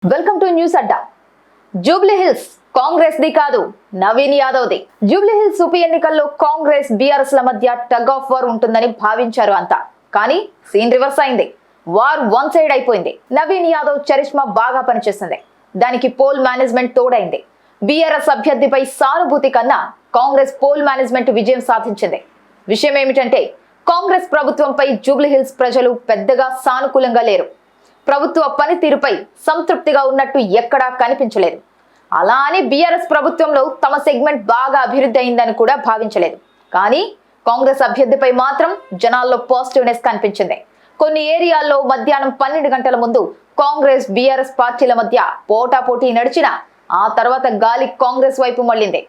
Welcome to news Adda. Jubilee Hills Congress ది కాదు, నవీన్ యాదవ్ ది. జూబ్లీ హిల్స్ ఉప ఎన్నికల్లో కాంగ్రెస్ బీఆర్ఎస్ ల మధ్య టగ్ ఆఫ్ వార్ ఉంటుందని భావించారు అంతా. కానీ సీన్ రివర్స్ అయింది. వార్ వన్ సైడ్ అయిపోయింది. నవీన్ యాదవ్ చరిష్మా బాగా పనిచేసింది. దానికి పోల్ మేనేజ్మెంట్ తోడైంది. బీఆర్ఎస్ అభ్యర్థిపై సానుభూతి కన్నా కాంగ్రెస్ పోల్ మేనేజ్మెంట్ విజయం సాధించింది. విషయం ఏమిటంటే కాంగ్రెస్ ప్రభుత్వంపై జూబ్లీ హిల్స్ ప్రజలు పెద్దగా సానుకూలంగా లేరు. ప్రభుత్వ పనితీరుపై సంతృప్తిగా ఉన్నట్టు ఎక్కడా కనిపించలేదు. అలా అని బీఆర్ఎస్ ప్రభుత్వంలో తమ సెగ్మెంట్ బాగా అభివృద్ధి అయిందని కూడా భావించలేదు. కానీ కాంగ్రెస్ అభ్యర్థిపై మాత్రం జనాల్లో పాజిటివ్నెస్ కనిపించింది. కొన్ని ఏరియాల్లో మధ్యాహ్నం 12 గంటల ముందు కాంగ్రెస్ బీఆర్ఎస్ పార్టీల మధ్య పోటాపోటీ నడిచినా ఆ తర్వాత గాలి కాంగ్రెస్ వైపు మళ్లింది.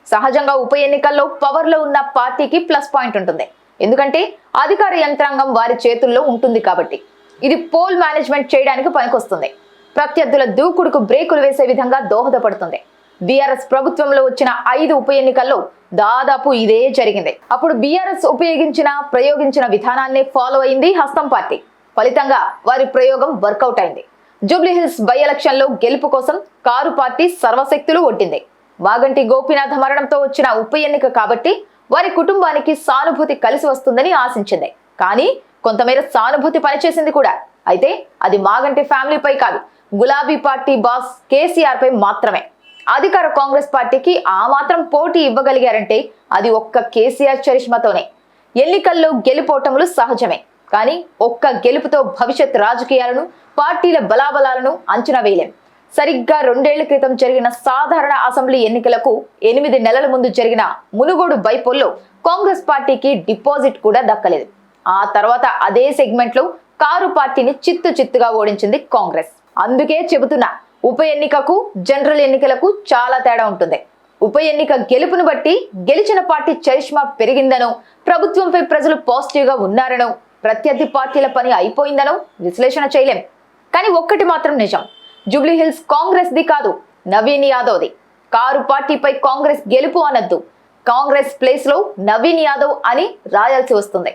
సహజంగా ఉప ఎన్నికల్లో పవర్ లో ఉన్న పార్టీకి ప్లస్ పాయింట్ ఉంటుంది. ఎందుకంటే అధికార యంత్రాంగం వారి చేతుల్లో ఉంటుంది కాబట్టి. ఇది పోల్ మేనేజ్మెంట్ చేయడానికి పనికొస్తుంది. ప్రత్యర్థుల దూకుడుకు బ్రేకులు వేసే విధంగా దోహదపడుతుంది. బీఆర్ఎస్ ప్రభుత్వంలో వచ్చిన 5 ఉప ఎన్నికల్లో దాదాపు ఇదే జరిగింది. అప్పుడు బీఆర్ఎస్ ప్రయోగించిన విధానాన్నే ఫాలో అయింది హస్తం పార్టీ. ఫలితంగా వారి ప్రయోగం వర్కౌట్ అయింది. జూబ్లీ హిల్స్ బై ఎలక్షన్ లో గెలుపు కోసం కారు పార్టీ సర్వశక్తులు ఒడ్డింది. మాగంటి గోపీనాథ్ మరణంతో వచ్చిన ఉప ఎన్నిక కాబట్టి వారి కుటుంబానికి సానుభూతి కలిసి వస్తుందని ఆశించింది. కానీ కొంతమేర సానుభూతి పనిచేసింది కూడా. అయితే అది మాగంటి ఫ్యామిలీపై కాదు, గులాబీ పార్టీ బాస్ కేసీఆర్ పై మాత్రమే. అధికార కాంగ్రెస్ పార్టీకి ఆ మాత్రం పోటీ ఇవ్వగలిగారంటే అది ఒక్క కేసీఆర్ చరిష్మాతోనే. ఎన్నికల్లో గెలుపోటములు సహజమే. కానీ ఒక్క గెలుపుతో భవిష్యత్ రాజకీయాలను, పార్టీల బలాబలాలను అంచనా వేయలేం. సరిగ్గా 2 ఏళ్ల క్రితం జరిగిన సాధారణ అసెంబ్లీ ఎన్నికలకు 8 నెలల ముందు జరిగిన మునుగోడు బైపోల్లో కాంగ్రెస్ పార్టీకి డిపాజిట్ కూడా దక్కలేదు. ఆ తర్వాత అదే సెగ్మెంట్ లో కారు పార్టీని చిత్తుగా ఓడించింది కాంగ్రెస్. అందుకే చెబుతున్నా, ఉప ఎన్నికకు జనరల్ ఎన్నికలకు చాలా తేడా ఉంటుంది. ఉప ఎన్నిక గెలుపును బట్టి గెలిచిన పార్టీ చరిష్మా పెరిగిందనో, ప్రభుత్వంపై ప్రజలు పాజిటివ్ గా ఉన్నారనో, ప్రత్యర్థి పార్టీల పని అయిపోయిందనో విశ్లేషణ చేయలేం. కానీ ఒక్కటి మాత్రం నిజం, జూబ్లీ హిల్స్ కాంగ్రెస్ ది కాదు, నవీన్ యాదవ్ ది. కారు పార్టీపై కాంగ్రెస్ గెలుపు అనొద్దు, కాంగ్రెస్ ప్లేస్ లో నవీన్ యాదవ్ అని రాయాల్సి వస్తుంది.